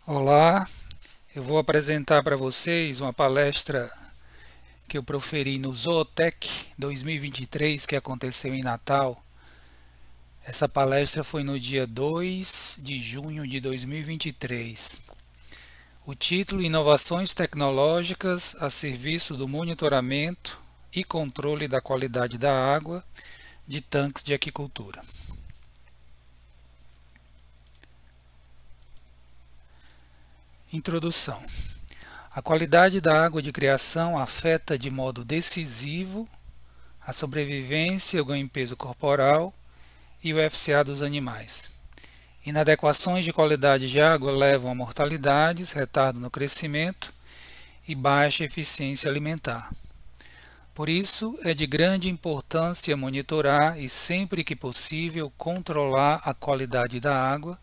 Olá, eu vou apresentar para vocês uma palestra que eu proferi no Zootech 2023, que aconteceu em Natal. Essa palestra foi no dia 2 de junho de 2023. O título: Inovações tecnológicas a serviço do monitoramento e controle da qualidade da água de tanques de aquicultura. Introdução. A qualidade da água de criação afeta de modo decisivo a sobrevivência, o ganho em peso corporal e o FCA dos animais. Inadequações de qualidade de água levam a mortalidades, retardo no crescimento e baixa eficiência alimentar. Por isso, é de grande importância monitorar e, sempre que possível, controlar a qualidade da água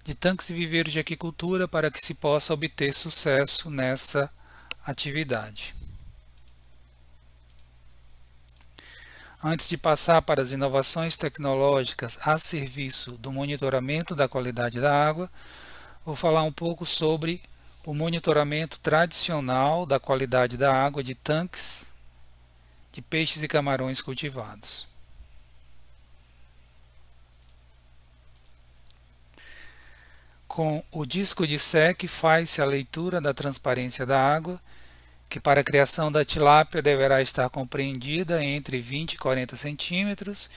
de tanques e viveiros de aquicultura para que se possa obter sucesso nessa atividade. Antes de passar para as inovações tecnológicas a serviço do monitoramento da qualidade da água, vou falar um pouco sobre o monitoramento tradicional da qualidade da água de tanques de peixes e camarões cultivados. Com o disco de SEC faz-se a leitura da transparência da água, que para a criação da tilápia deverá estar compreendida entre 20 e 40 centímetros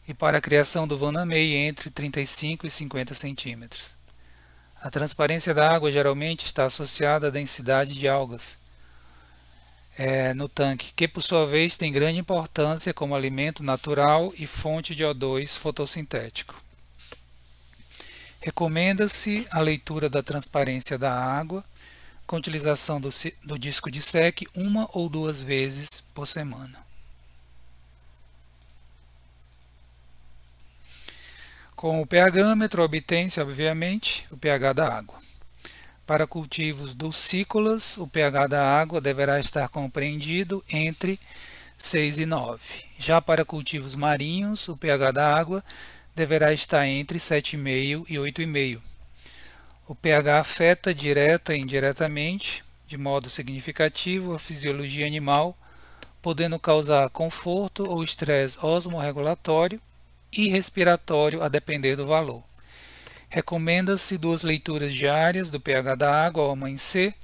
e para a criação do vanamei entre 35 e 50 centímetros. A transparência da água geralmente está associada à densidade de algas no tanque, que por sua vez tem grande importância como alimento natural e fonte de O2 fotossintético. Recomenda-se a leitura da transparência da água com utilização do disco de SEC uma ou duas vezes por semana. Com o pH-metro obtém-se, obviamente, o pH da água. Para cultivos dulcícolas, o pH da água deverá estar compreendido entre 6 e 9. Já para cultivos marinhos, o pH da água deverá estar entre 7,5 e 8,5. O pH afeta direta e indiretamente, de modo significativo, a fisiologia animal, podendo causar conforto ou estresse osmorregulatório e respiratório, a depender do valor. Recomenda-se 2 leituras diárias do pH da água ao amanhecer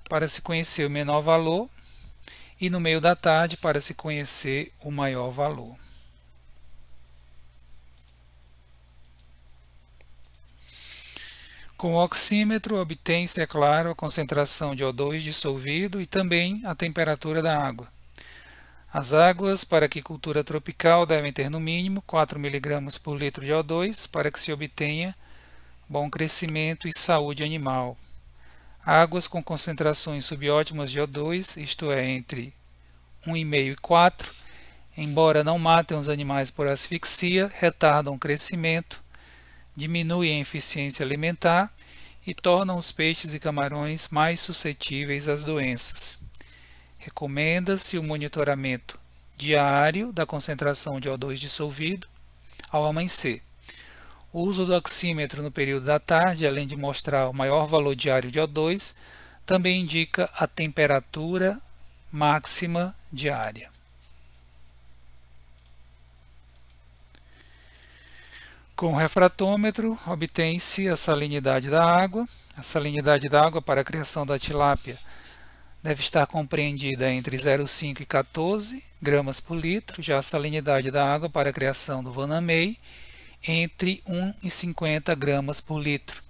para se conhecer o menor valor e no meio da tarde para se conhecer o maior valor. Com o oxímetro obtém-se, é claro, a concentração de O2 dissolvido e também a temperatura da água. As águas para aquicultura tropical devem ter no mínimo 4 mg por litro de O2 para que se obtenha bom crescimento e saúde animal. Águas com concentrações subótimas de O2, isto é, entre 1,5 e 4, embora não matem os animais por asfixia, retardam o crescimento, diminuem a eficiência alimentar e tornam os peixes e camarões mais suscetíveis às doenças. Recomenda-se o monitoramento diário da concentração de O2 dissolvido ao amanhecer. O uso do oxímetro no período da tarde, além de mostrar o maior valor diário de O2, também indica a temperatura máxima diária. Com o refratômetro, obtém-se a salinidade da água. A salinidade da água para a criação da tilápia deve estar compreendida entre 0,5 e 14 gramas por litro. Já a salinidade da água para a criação do vanamei entre 1 e 50 gramas por litro.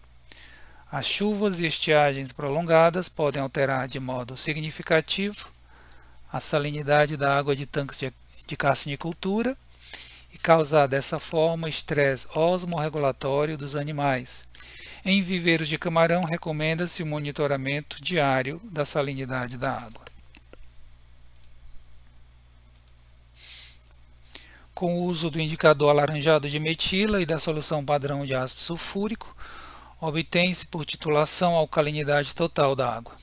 As chuvas e estiagens prolongadas podem alterar de modo significativo a salinidade da água de tanques de carcinicultura e causar dessa forma estresse osmorregulatório dos animais. Em viveiros de camarão, recomenda-se o monitoramento diário da salinidade da água. Com o uso do indicador alaranjado de metila e da solução padrão de ácido sulfúrico, obtém-se por titulação a alcalinidade total da água.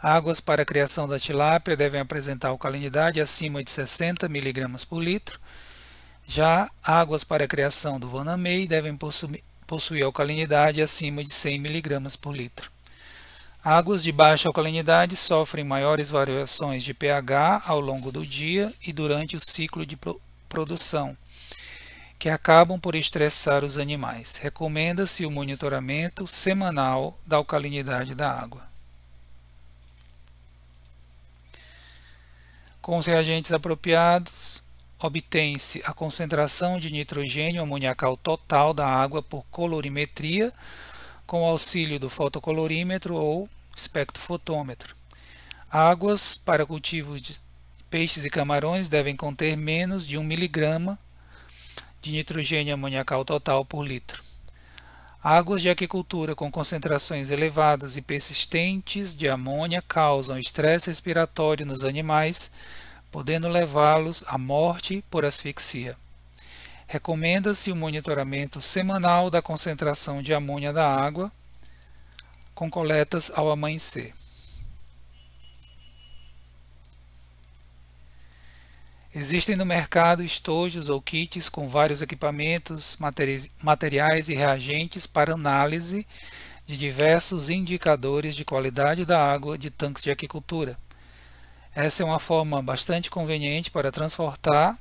Águas para a criação da tilápia devem apresentar alcalinidade acima de 60 mg por litro. Já águas para a criação do vanamei devem possui alcalinidade acima de 100 mg por litro. Águas de baixa alcalinidade sofrem maiores variações de pH ao longo do dia e durante o ciclo de produção, que acabam por estressar os animais. Recomenda-se o monitoramento semanal da alcalinidade da água. Com os reagentes apropriados, obtém-se a concentração de nitrogênio amoniacal total da água por colorimetria, com o auxílio do fotocolorímetro ou espectrofotômetro. Águas para cultivo de peixes e camarões devem conter menos de 1 mg de nitrogênio amoniacal total por litro. Águas de aquicultura com concentrações elevadas e persistentes de amônia causam estresse respiratório nos animais, podendo levá-los à morte por asfixia. Recomenda-se o monitoramento semanal da concentração de amônia da água, com coletas ao amanhecer. Existem no mercado estojos ou kits com vários equipamentos, materiais e reagentes para análise de diversos indicadores de qualidade da água de tanques de aquicultura. Essa é uma forma bastante conveniente para transportar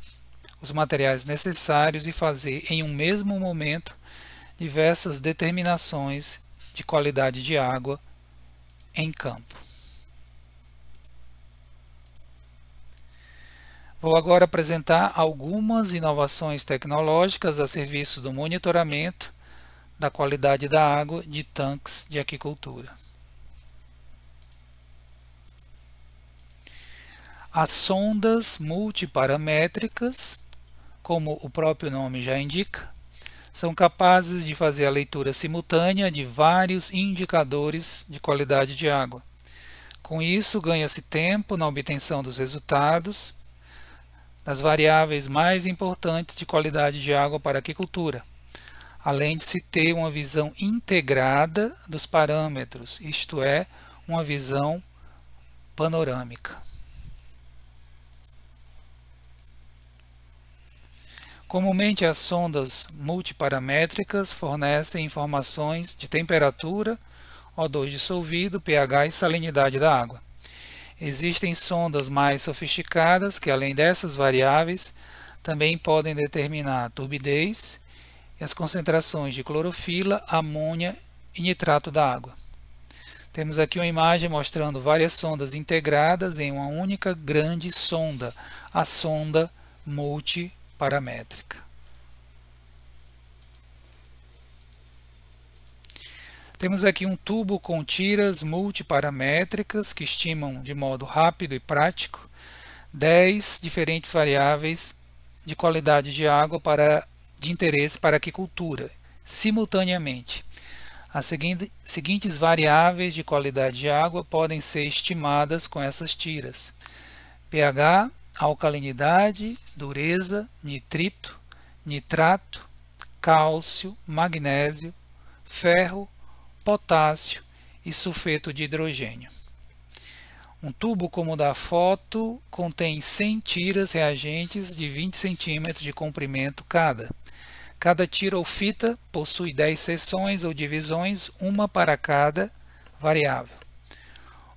os materiais necessários e fazer em um mesmo momento diversas determinações de qualidade de água em campo. Vou agora apresentar algumas inovações tecnológicas a serviço do monitoramento da qualidade da água de tanques de aquicultura. As sondas multiparamétricas, como o próprio nome já indica, são capazes de fazer a leitura simultânea de vários indicadores de qualidade de água. Com isso, ganha-se tempo na obtenção dos resultados das variáveis mais importantes de qualidade de água para a aquicultura, além de se ter uma visão integrada dos parâmetros, isto é, uma visão panorâmica. Comumente, as sondas multiparamétricas fornecem informações de temperatura, O2 dissolvido, pH e salinidade da água. Existem sondas mais sofisticadas que, além dessas variáveis, também podem determinar a turbidez e as concentrações de clorofila, amônia e nitrato da água. Temos aqui uma imagem mostrando várias sondas integradas em uma única grande sonda, a sonda multiparamétrica. Temos aqui um tubo com tiras multiparamétricas que estimam de modo rápido e prático 10 diferentes variáveis de qualidade de água de interesse para a aquicultura, simultaneamente. As seguintes variáveis de qualidade de água podem ser estimadas com essas tiras: pH, alcalinidade, dureza, nitrito, nitrato, cálcio, magnésio, ferro, potássio e sulfeto de hidrogênio. Um tubo como o da foto contém 100 tiras reagentes de 20 cm de comprimento cada. Cada tira ou fita possui 10 seções ou divisões, uma para cada variável.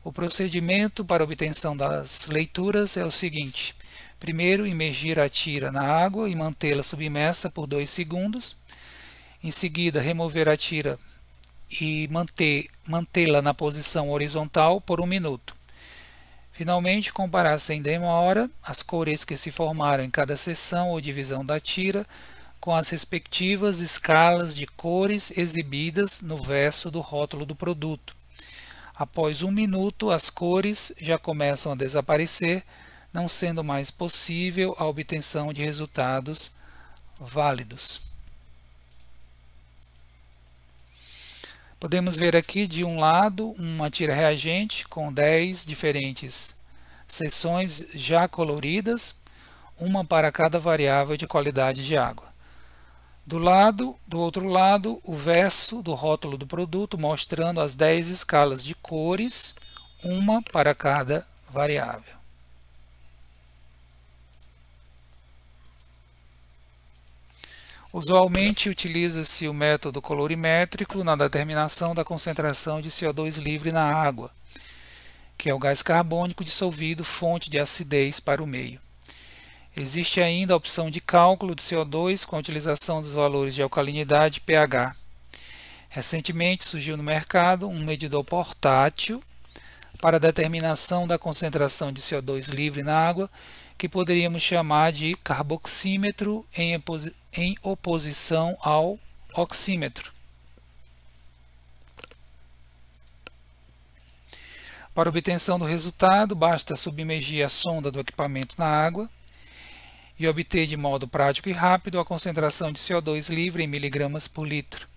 O procedimento para obtenção das leituras é o seguinte: primeiro, imergir a tira na água e mantê-la submersa por 2 segundos. Em seguida, remover a tira e mantê-la na posição horizontal por 1 minuto. Finalmente, comparar sem demora as cores que se formaram em cada seção ou divisão da tira com as respectivas escalas de cores exibidas no verso do rótulo do produto. Após 1 minuto, as cores já começam a desaparecer, não sendo mais possível a obtenção de resultados válidos. Podemos ver aqui de um lado uma tira reagente com 10 diferentes seções já coloridas, uma para cada variável de qualidade de água. Do outro lado, o verso do rótulo do produto mostrando as 10 escalas de cores, uma para cada variável. Usualmente utiliza-se o método colorimétrico na determinação da concentração de CO2 livre na água, que é o gás carbônico dissolvido, fonte de acidez para o meio. Existe ainda a opção de cálculo de CO2 com a utilização dos valores de alcalinidade e pH. Recentemente surgiu no mercado um medidor portátil para a determinação da concentração de CO2 livre na água, que poderíamos chamar de carboxímetro em oposição ao oxímetro. Para obtenção do resultado, basta submergir a sonda do equipamento na água e obter de modo prático e rápido a concentração de CO2 livre em miligramas por litro.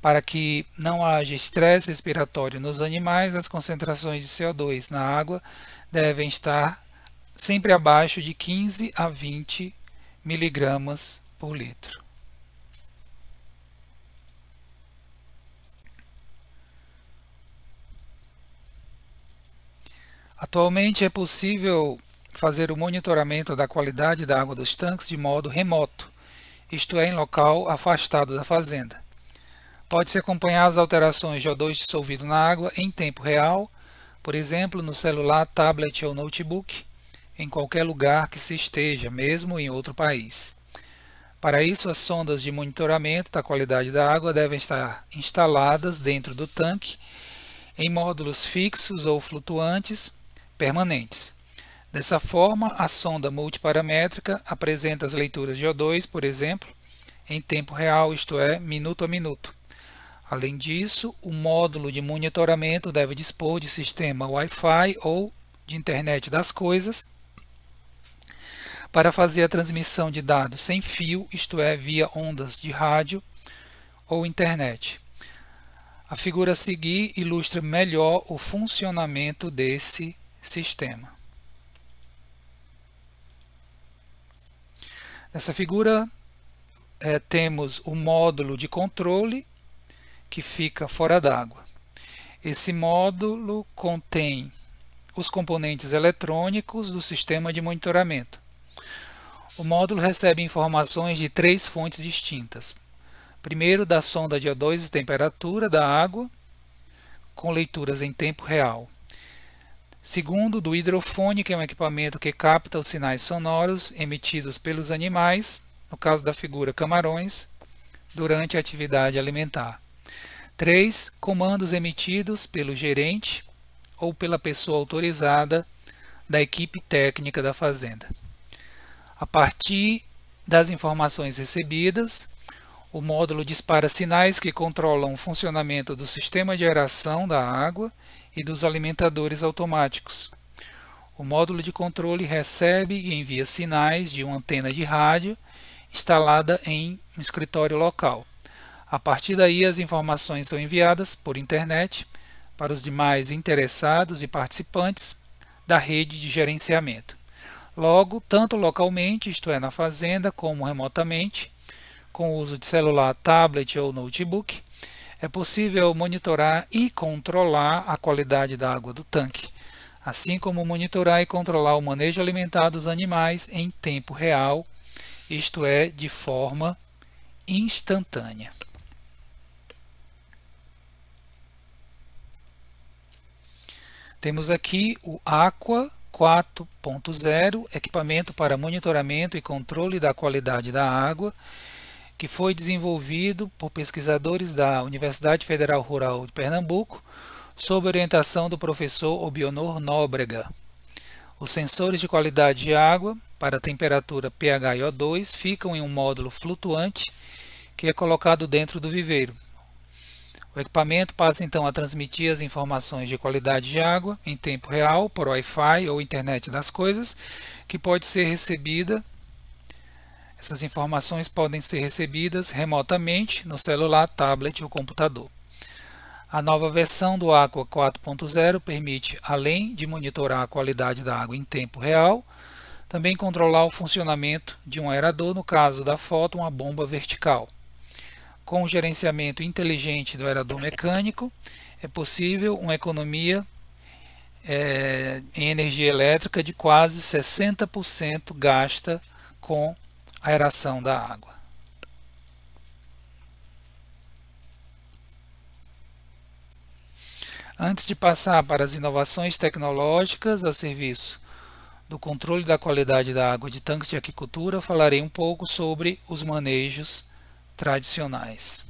Para que não haja estresse respiratório nos animais, as concentrações de CO2 na água devem estar sempre abaixo de 15 a 20 miligramas por litro. Atualmente é possível fazer o monitoramento da qualidade da água dos tanques de modo remoto, isto é, em local afastado da fazenda. Pode-se acompanhar as alterações de O2 dissolvido na água em tempo real, por exemplo, no celular, tablet ou notebook, em qualquer lugar que se esteja, mesmo em outro país. Para isso, as sondas de monitoramento da qualidade da água devem estar instaladas dentro do tanque, em módulos fixos ou flutuantes permanentes. Dessa forma, a sonda multiparamétrica apresenta as leituras de O2, por exemplo, em tempo real, isto é, minuto a minuto. Além disso, o módulo de monitoramento deve dispor de sistema Wi-Fi ou de internet das coisas para fazer a transmissão de dados sem fio, isto é, via ondas de rádio ou internet. A figura a seguir ilustra melhor o funcionamento desse sistema. Nessa figura temos o módulo de controle que fica fora d'água. Esse módulo contém os componentes eletrônicos do sistema de monitoramento. O módulo recebe informações de 3 fontes distintas. Primeiro, da sonda de O2 e temperatura da água, com leituras em tempo real. Segundo, do hidrofone, que é um equipamento que capta os sinais sonoros emitidos pelos animais, no caso da figura camarões, durante a atividade alimentar. 3. Comandos emitidos pelo gerente ou pela pessoa autorizada da equipe técnica da fazenda. A partir das informações recebidas, o módulo dispara sinais que controlam o funcionamento do sistema de aeração da água e dos alimentadores automáticos. O módulo de controle recebe e envia sinais de uma antena de rádio instalada em um escritório local. A partir daí, as informações são enviadas por internet para os demais interessados e participantes da rede de gerenciamento. Logo, tanto localmente, isto é, na fazenda, como remotamente, com o uso de celular, tablet ou notebook, é possível monitorar e controlar a qualidade da água do tanque, assim como monitorar e controlar o manejo alimentar dos animais em tempo real, isto é, de forma instantânea. Temos aqui o Aqua 4.0, equipamento para monitoramento e controle da qualidade da água, que foi desenvolvido por pesquisadores da Universidade Federal Rural de Pernambuco, sob orientação do professor Obionor Nóbrega. Os sensores de qualidade de água para temperatura, pH e O2 ficam em um módulo flutuante que é colocado dentro do viveiro. O equipamento passa então a transmitir as informações de qualidade de água em tempo real por Wi-Fi ou internet das coisas, que pode ser recebida. Essas informações podem ser recebidas remotamente no celular, tablet ou computador. A nova versão do Aqua 4.0 permite, além de monitorar a qualidade da água em tempo real, também controlar o funcionamento de um aerador, no caso da foto, uma bomba vertical. Com o gerenciamento inteligente do aerador mecânico, é possível uma economia em energia elétrica de quase 60% gasta com a aeração da água. Antes de passar para as inovações tecnológicas a serviço do controle da qualidade da água de tanques de aquicultura, falarei um pouco sobre os manejos tradicionais.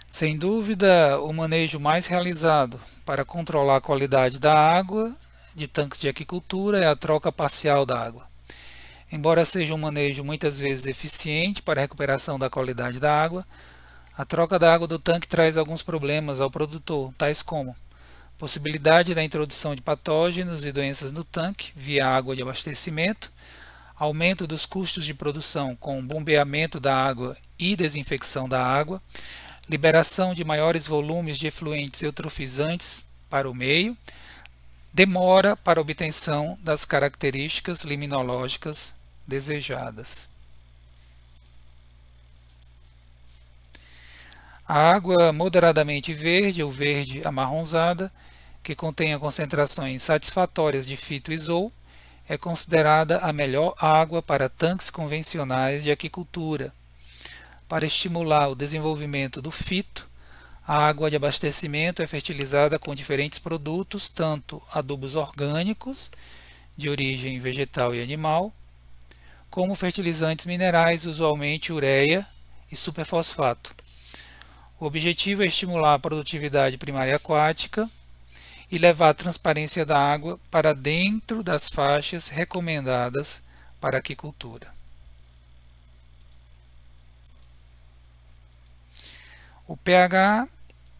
Sem dúvida, o manejo mais realizado para controlar a qualidade da água de tanques de aquicultura é a troca parcial da água. Embora seja um manejo muitas vezes eficiente para a recuperação da qualidade da água, a troca da água do tanque traz alguns problemas ao produtor, tais como possibilidade da introdução de patógenos e doenças no tanque via água de abastecimento, aumento dos custos de produção com bombeamento da água e desinfecção da água, liberação de maiores volumes de efluentes eutrofizantes para o meio, demora para obtenção das características liminológicas desejadas. A água moderadamente verde ou verde amarronzada, que contenha concentrações satisfatórias de fito e zou, é considerada a melhor água para tanques convencionais de aquicultura. Para estimular o desenvolvimento do fito, a água de abastecimento é fertilizada com diferentes produtos, tanto adubos orgânicos, de origem vegetal e animal, como fertilizantes minerais, usualmente ureia e superfosfato. O objetivo é estimular a produtividade primária aquática e levar a transparência da água para dentro das faixas recomendadas para a aquicultura. O pH,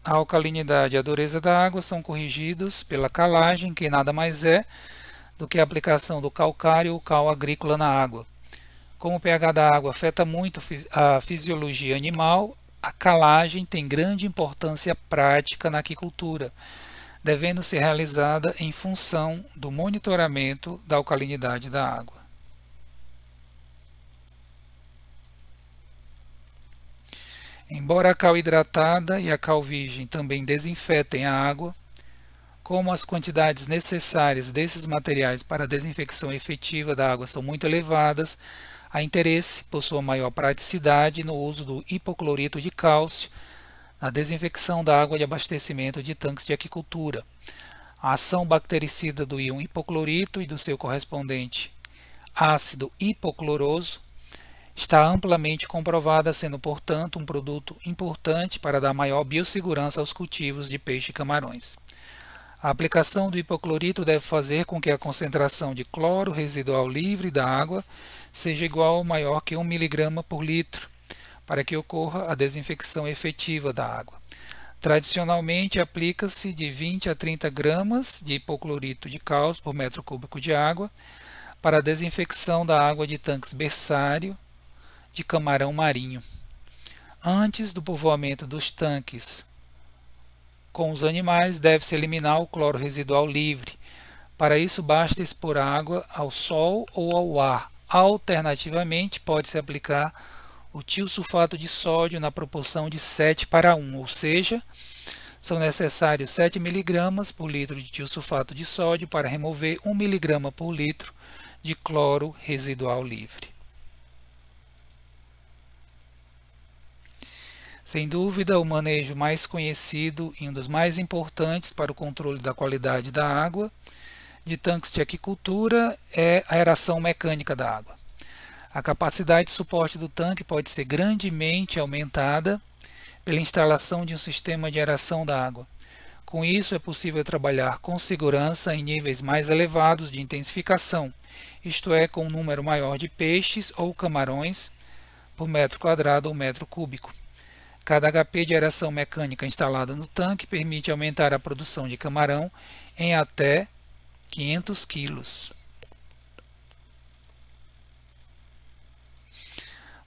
a alcalinidade e a dureza da água são corrigidos pela calagem, que nada mais é do que a aplicação do calcário ou cal agrícola na água. Como o pH da água afeta muito a fisiologia animal, a calagem tem grande importância prática na aquicultura, devendo ser realizada em função do monitoramento da alcalinidade da água. Embora a cal hidratada e a cal virgem também desinfetem a água, como as quantidades necessárias desses materiais para a desinfecção efetiva da água são muito elevadas, há interesse por sua maior praticidade no uso do hipoclorito de cálcio na desinfecção da água de abastecimento de tanques de aquicultura. A ação bactericida do íon hipoclorito e do seu correspondente ácido hipocloroso está amplamente comprovada, sendo, portanto, um produto importante para dar maior biossegurança aos cultivos de peixe e camarões. A aplicação do hipoclorito deve fazer com que a concentração de cloro residual livre da água seja igual ou maior que 1 mg por litro, para que ocorra a desinfecção efetiva da água. Tradicionalmente, aplica-se de 20 a 30 gramas de hipoclorito de cálcio por metro cúbico de água para a desinfecção da água de tanques berçário de camarão marinho. Antes do povoamento dos tanques com os animais, deve-se eliminar o cloro residual livre. Para isso, basta expor a água ao sol ou ao ar. Alternativamente, pode-se aplicar o tiosulfato de sódio na proporção de 7:1, ou seja, são necessários 7 mg por litro de tiosulfato de sódio para remover 1 mg por litro de cloro residual livre. Sem dúvida, o manejo mais conhecido e um dos mais importantes para o controle da qualidade da água de tanques de aquicultura é a aeração mecânica da água. A capacidade de suporte do tanque pode ser grandemente aumentada pela instalação de um sistema de aeração da água. Com isso, é possível trabalhar com segurança em níveis mais elevados de intensificação, isto é, com um número maior de peixes ou camarões por metro quadrado ou metro cúbico. Cada HP de aeração mecânica instalada no tanque permite aumentar a produção de camarão em até 500 kg.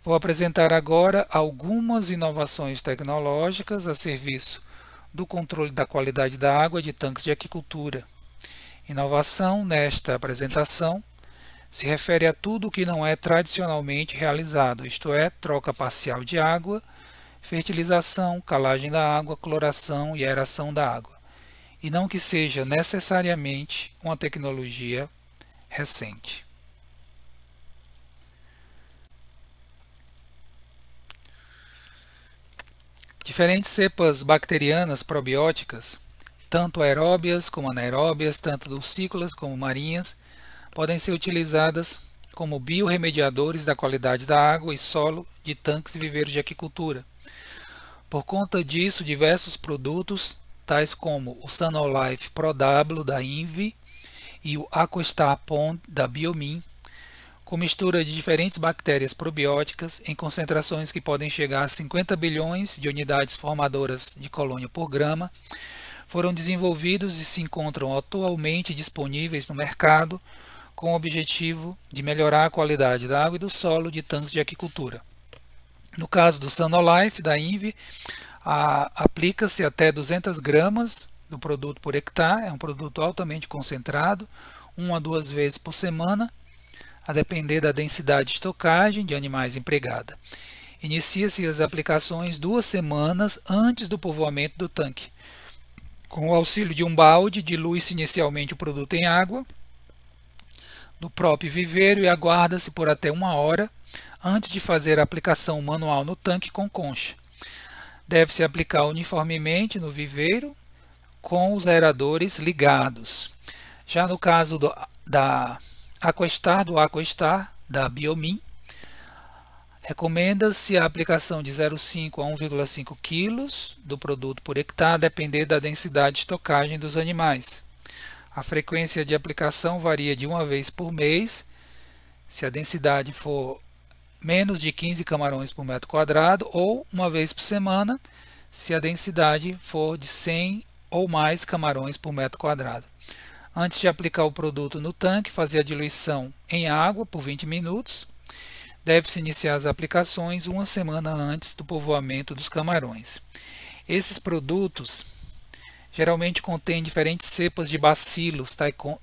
Vou apresentar agora algumas inovações tecnológicas a serviço do controle da qualidade da água de tanques de aquicultura. Inovação nesta apresentação se refere a tudo o que não é tradicionalmente realizado, isto é, troca parcial de água, fertilização, calagem da água, cloração e aeração da água, e não que seja necessariamente uma tecnologia recente. Diferentes cepas bacterianas probióticas, tanto aeróbias como anaeróbias, tanto dulcícolas como marinhas, podem ser utilizadas como biorremediadores da qualidade da água e solo de tanques e viveiros de aquicultura. Por conta disso, diversos produtos, tais como o Sanolife ProW da INVI e o Aquastar Pond da Biomin, com mistura de diferentes bactérias probióticas em concentrações que podem chegar a 50 bilhões de unidades formadoras de colônia por grama, foram desenvolvidos e se encontram atualmente disponíveis no mercado com o objetivo de melhorar a qualidade da água e do solo de tanques de aquicultura. No caso do Sanolife da INVI, aplica-se até 200 gramas do produto por hectare, é um produto altamente concentrado, 1 a 2 vezes por semana, a depender da densidade de estocagem de animais empregada. Inicia-se as aplicações 2 semanas antes do povoamento do tanque. Com o auxílio de um balde, dilui-se inicialmente o produto em água do próprio viveiro e aguarda-se por até 1 hora antes de fazer a aplicação manual no tanque com concha. Deve-se aplicar uniformemente no viveiro com os aeradores ligados. Já no caso do Aquastar da Biomin, recomenda-se a aplicação de 0,5 a 1,5 kg do produto por hectare, a depender da densidade de estocagem dos animais. A frequência de aplicação varia de 1 vez por mês, se a densidade for menos de 15 camarões por metro quadrado, ou 1 vez por semana, se a densidade for de 100 ou mais camarões por metro quadrado. Antes de aplicar o produto no tanque, fazer a diluição em água por 20 minutos. Deve-se iniciar as aplicações 1 semana antes do povoamento dos camarões. Esses produtos geralmente contêm diferentes cepas de bacilos,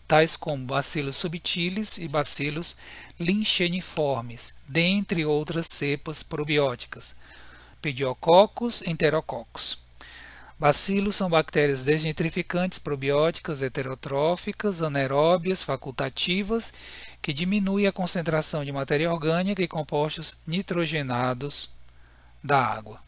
tais como bacilos subtilis e bacilos lincheniformes, dentre outras cepas probióticas, Pediococcus e Enterococcus. Bacilos são bactérias desnitrificantes probióticas heterotróficas, anaeróbias, facultativas, que diminuem a concentração de matéria orgânica e compostos nitrogenados da água.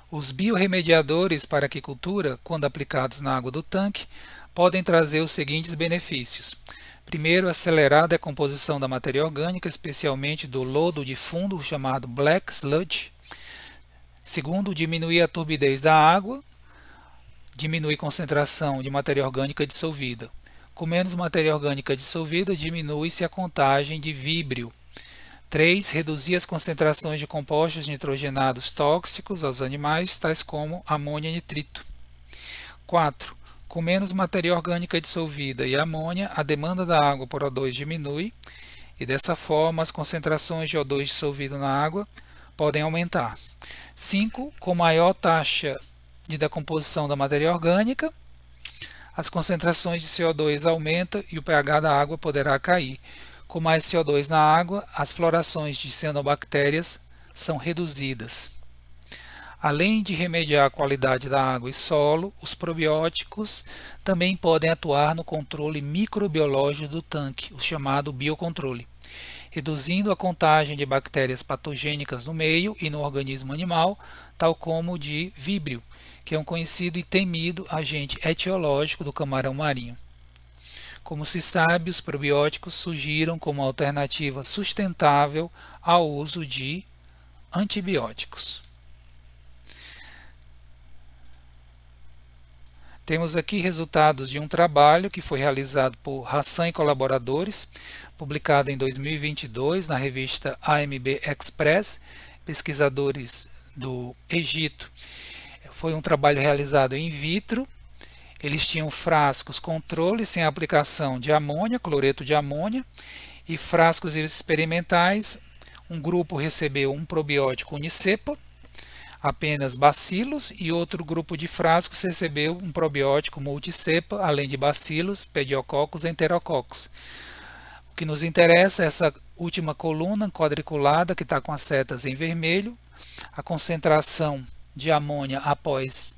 Os biorremediadores para aquicultura, quando aplicados na água do tanque, podem trazer os seguintes benefícios. Primeiro, acelerar a decomposição da matéria orgânica, especialmente do lodo de fundo, chamado black sludge. Segundo, diminuir a turbidez da água, diminui a concentração de matéria orgânica dissolvida. Com menos matéria orgânica dissolvida, diminui-se a contagem de víbrio. 3. Reduzir as concentrações de compostos nitrogenados tóxicos aos animais, tais como amônia e nitrito. 4. Com menos matéria orgânica dissolvida e amônia, a demanda da água por O2 diminui e, dessa forma, as concentrações de O2 dissolvido na água podem aumentar. 5. Com maior taxa de decomposição da matéria orgânica, as concentrações de CO2 aumentam e o pH da água poderá cair. Com mais CO2 na água, as florações de cianobactérias são reduzidas. Além de remediar a qualidade da água e solo, os probióticos também podem atuar no controle microbiológico do tanque, o chamado biocontrole, reduzindo a contagem de bactérias patogênicas no meio e no organismo animal, tal como o de víbrio, que é um conhecido e temido agente etiológico do camarão marinho. Como se sabe, os probióticos surgiram como alternativa sustentável ao uso de antibióticos. Temos aqui resultados de um trabalho que foi realizado por Hassan e colaboradores, publicado em 2022 na revista AMB Express, pesquisadores do Egito. Foi um trabalho realizado in vitro. Eles tinham frascos controle sem aplicação de amônia, cloreto de amônia, e frascos experimentais. Um grupo recebeu um probiótico unicepa, apenas bacilos, e outro grupo de frascos recebeu um probiótico multicepa, além de bacilos, pediococcus e enterococcus. O que nos interessa é essa última coluna quadriculada que está com as setas em vermelho, a concentração de amônia após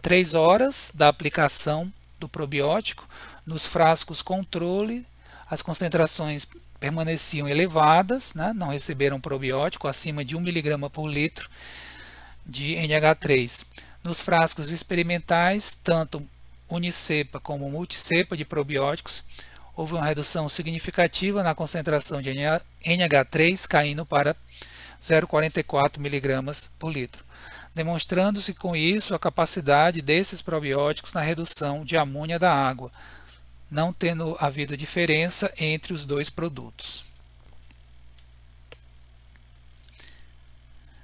3 horas da aplicação do probiótico. Nos frascos controle, as concentrações permaneciam elevadas, né, não receberam probiótico acima de 1 mg por litro de NH3. Nos frascos experimentais, tanto unicepa como multicepa de probióticos, houve uma redução significativa na concentração de NH3, caindo para 0,44 mg por litro, demonstrando-se com isso a capacidade desses probióticos na redução de amônia da água, não tendo havido diferença entre os dois produtos.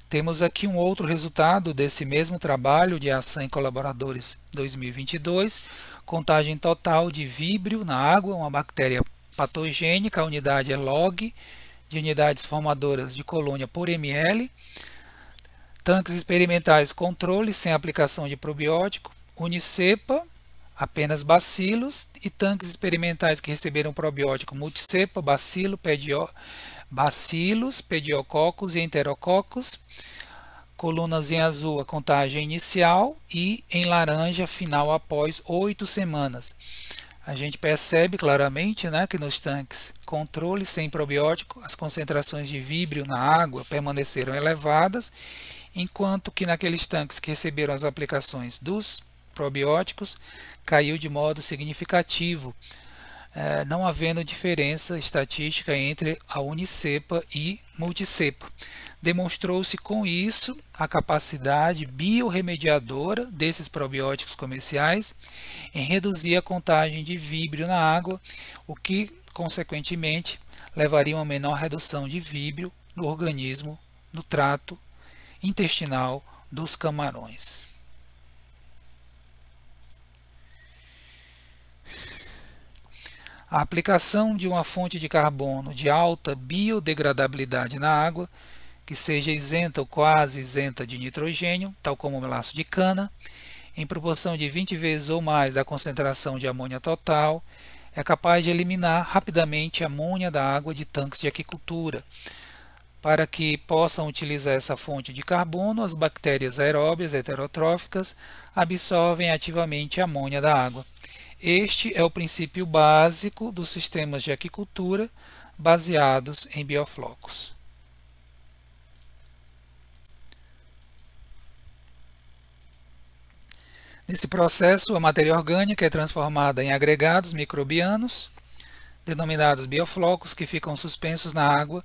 Temos aqui um outro resultado desse mesmo trabalho de ação em colaboradores 2022, contagem total de víbrio na água, uma bactéria patogênica, a unidade é log, de unidades formadoras de colônia por ml, tanques experimentais controle sem aplicação de probiótico, unicepa, apenas bacilos, e tanques experimentais que receberam probiótico multicepa, bacilos, pediococcus e enterococcus. Colunas em azul a contagem inicial e em laranja final após 8 semanas. A gente percebe claramente, né, que nos tanques controle sem probiótico as concentrações de víbrio na água permaneceram elevadas, enquanto que naqueles tanques que receberam as aplicações dos probióticos caiu de modo significativo, não havendo diferença estatística entre a unicepa e multicepa. Demonstrou-se com isso a capacidade biorremediadora desses probióticos comerciais em reduzir a contagem de víbrio na água, o que, consequentemente, levaria a uma menor redução de víbrio no organismo, no trato intestinal dos camarões. A aplicação de uma fonte de carbono de alta biodegradabilidade na água, que seja isenta ou quase isenta de nitrogênio, tal como o melaço de cana, em proporção de 20 vezes ou mais da concentração de amônia total, é capaz de eliminar rapidamente a amônia da água de tanques de aquicultura. Para que possam utilizar essa fonte de carbono, as bactérias aeróbias heterotróficas absorvem ativamente a amônia da água. Este é o princípio básico dos sistemas de aquicultura baseados em bioflocos. Nesse processo, a matéria orgânica é transformada em agregados microbianos, denominados bioflocos, que ficam suspensos na água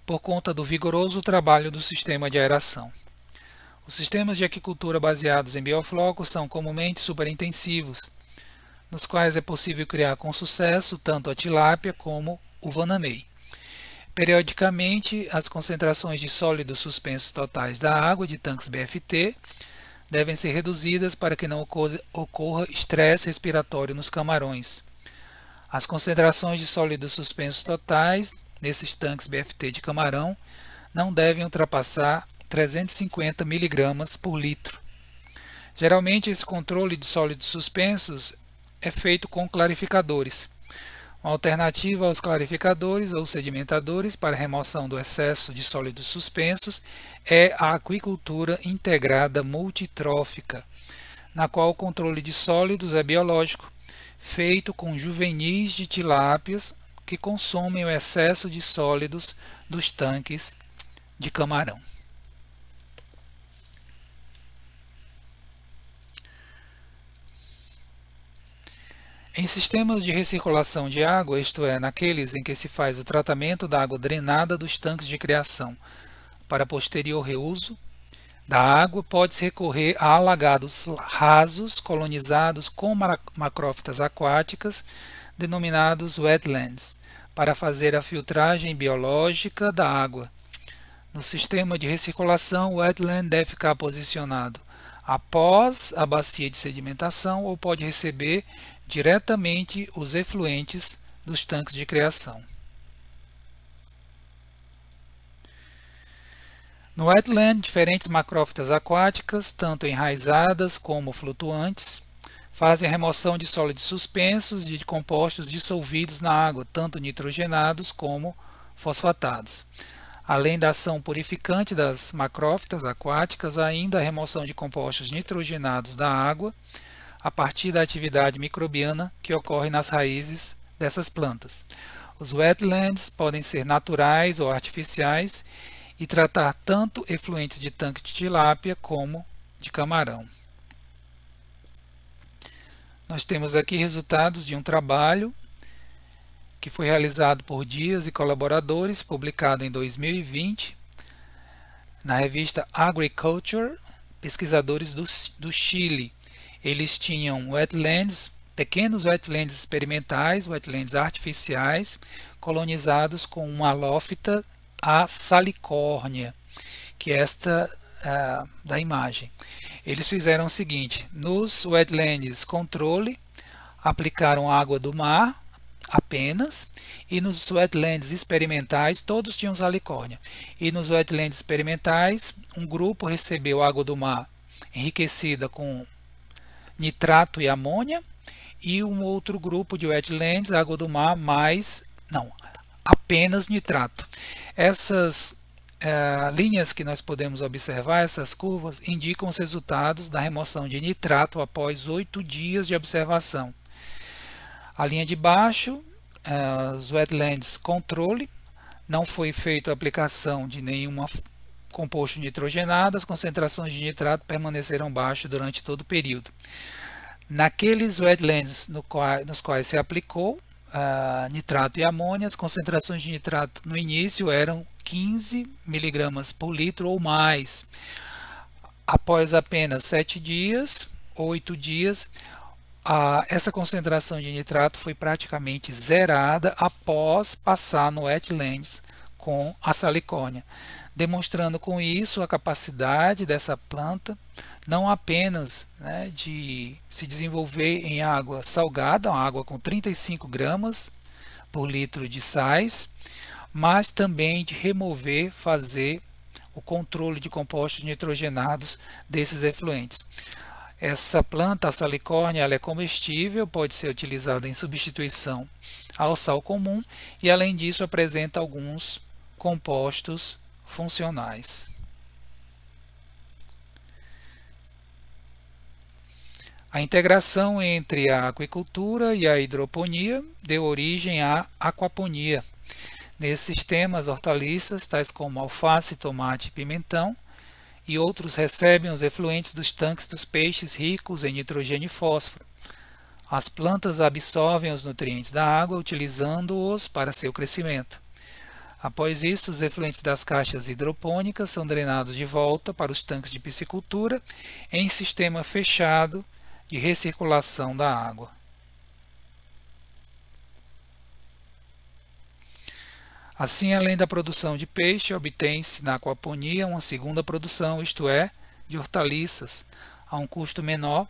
por conta do vigoroso trabalho do sistema de aeração. Os sistemas de aquicultura baseados em bioflocos são comumente superintensivos, nos quais é possível criar com sucesso tanto a tilápia como o vanamei. Periodicamente, as concentrações de sólidos suspensos totais da água de tanques BFT devem ser reduzidas para que não ocorra estresse respiratório nos camarões. As concentrações de sólidos suspensos totais nesses tanques BFT de camarão não devem ultrapassar 350 mg por litro. Geralmente, esse controle de sólidos suspensos é feito com clarificadores. Uma alternativa aos clarificadores ou sedimentadores para remoção do excesso de sólidos suspensos é a aquicultura integrada multitrófica, na qual o controle de sólidos é biológico, feito com juvenis de tilápias que consomem o excesso de sólidos dos tanques de camarão. Em sistemas de recirculação de água, isto é, naqueles em que se faz o tratamento da água drenada dos tanques de criação para posterior reuso da água, pode-se recorrer a alagados rasos colonizados com macrófitas aquáticas, denominados wetlands, para fazer a filtragem biológica da água. No sistema de recirculação, o wetland deve ficar posicionado após a bacia de sedimentação ou pode receber diretamente os efluentes dos tanques de criação. No wetland, diferentes macrófitas aquáticas, tanto enraizadas como flutuantes, fazem a remoção de sólidos suspensos e de compostos dissolvidos na água, tanto nitrogenados como fosfatados. Além da ação purificante das macrófitas aquáticas, ainda a remoção de compostos nitrogenados da água, a partir da atividade microbiana que ocorre nas raízes dessas plantas. Os wetlands podem ser naturais ou artificiais e tratar tanto efluentes de tanque de tilápia como de camarão. Nós temos aqui resultados de um trabalho que foi realizado por Dias e colaboradores, publicado em 2020, na revista Agriculture, pesquisadores do Chile. Eles tinham wetlands, pequenos wetlands experimentais, wetlands artificiais, colonizados com uma halófita a salicórnia, que é esta da imagem. Eles fizeram o seguinte: nos wetlands controle, aplicaram água do mar apenas, e nos wetlands experimentais todos tinham salicórnia. E nos wetlands experimentais, um grupo recebeu água do mar enriquecida com nitrato e amônia, e um outro grupo de wetlands, água do mar apenas nitrato. Essas linhas que nós podemos observar, essas curvas, indicam os resultados da remoção de nitrato após 8 dias de observação. A linha de baixo, os wetlands controle, não foi feita a aplicação de nenhum composto nitrogenado, as concentrações de nitrato permaneceram baixas durante todo o período. Naqueles wetlands nos quais se aplicou nitrato e amônia, as concentrações de nitrato no início eram 15 mg por litro ou mais. Após apenas 7 dias, 8 dias, essa concentração de nitrato foi praticamente zerada após passar no wetlands com a salicórnia, demonstrando com isso a capacidade dessa planta não apenas de se desenvolver em água salgada, uma água com 35 gramas por litro de sais, mas também de fazer o controle de compostos nitrogenados desses efluentes. Essa planta, a salicórnia, ela é comestível, pode ser utilizada em substituição ao sal comum e, além disso, apresenta alguns compostos funcionais. A integração entre a aquicultura e a hidroponia deu origem à aquaponia. Nesses sistemas, hortaliças, tais como alface, tomate e pimentão, e outros recebem os efluentes dos tanques dos peixes ricos em nitrogênio e fósforo. As plantas absorvem os nutrientes da água, utilizando-os para seu crescimento. Após isso, os efluentes das caixas hidropônicas são drenados de volta para os tanques de piscicultura em sistema fechado de recirculação da água. Assim, além da produção de peixe, obtém-se na aquaponia uma segunda produção, isto é, de hortaliças, a um custo menor,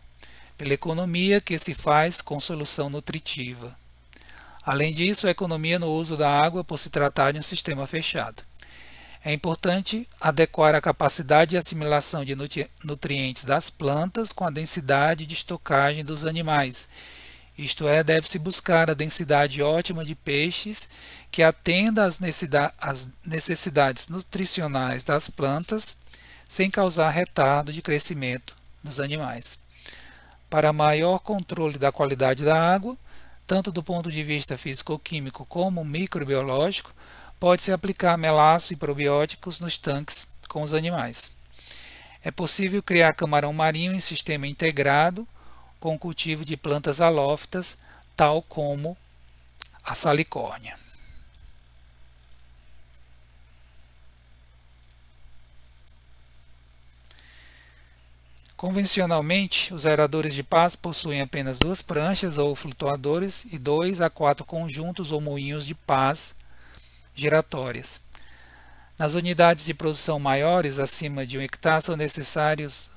pela economia que se faz com solução nutritiva. Além disso, a economia no uso da água por se tratar de um sistema fechado. É importante adequar a capacidade de assimilação de nutrientes das plantas com a densidade de estocagem dos animais. Isto é, deve-se buscar a densidade ótima de peixes que atenda às necessidades nutricionais das plantas sem causar retardo de crescimento dos animais. Para maior controle da qualidade da água, tanto do ponto de vista físico-químico como microbiológico, pode-se aplicar melaço e probióticos nos tanques com os animais. É possível criar camarão marinho em sistema integrado com o cultivo de plantas halófitas, tal como a salicórnia. Convencionalmente, os aeradores de pás possuem apenas 2 pranchas ou flutuadores e 2 a 4 conjuntos ou moinhos de pás giratórias. Nas unidades de produção maiores, acima de 1 hectare, são necessários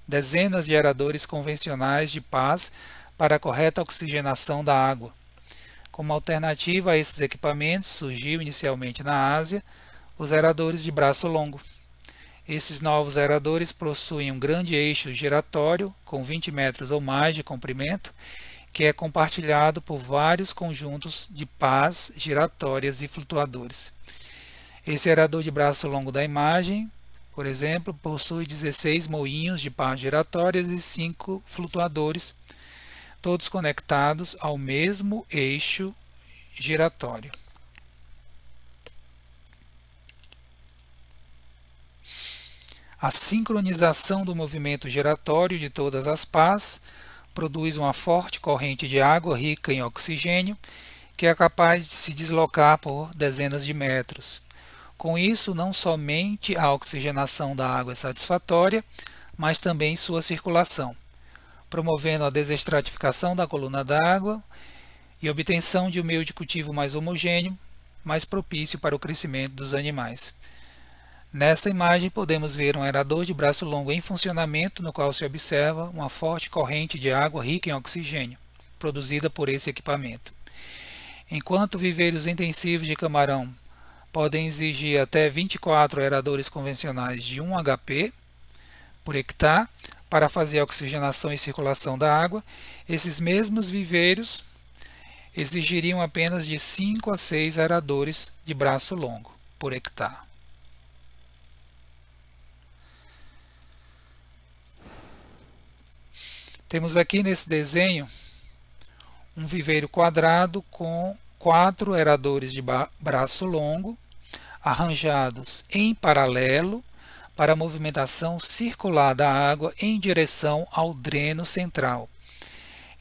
dezenas de aeradores convencionais de pás para a correta oxigenação da água. Como alternativa a esses equipamentos, surgiu inicialmente na Ásia os aeradores de braço longo. Esses novos aeradores possuem um grande eixo giratório com 20 metros ou mais de comprimento, que é compartilhado por vários conjuntos de pás giratórias e flutuadores. Esse aerador de braço longo da imagem, por exemplo, possui 16 moinhos de pás giratórias e 5 flutuadores, todos conectados ao mesmo eixo giratório. A sincronização do movimento giratório de todas as pás produz uma forte corrente de água rica em oxigênio, que é capaz de se deslocar por dezenas de metros. Com isso, não somente a oxigenação da água é satisfatória, mas também sua circulação, promovendo a desestratificação da coluna d'água e obtenção de um meio de cultivo mais homogêneo, mais propício para o crescimento dos animais. Nesta imagem podemos ver um aerador de braço longo em funcionamento, no qual se observa uma forte corrente de água rica em oxigênio, produzida por esse equipamento. Enquanto viveiros intensivos de camarão podem exigir até 24 aeradores convencionais de 1 HP por hectare para fazer a oxigenação e circulação da água, esses mesmos viveiros exigiriam apenas de 5 a 6 aeradores de braço longo por hectare. Temos aqui nesse desenho um viveiro quadrado com 4 aeradores de braço longo arranjados em paralelo para a movimentação circular da água em direção ao dreno central.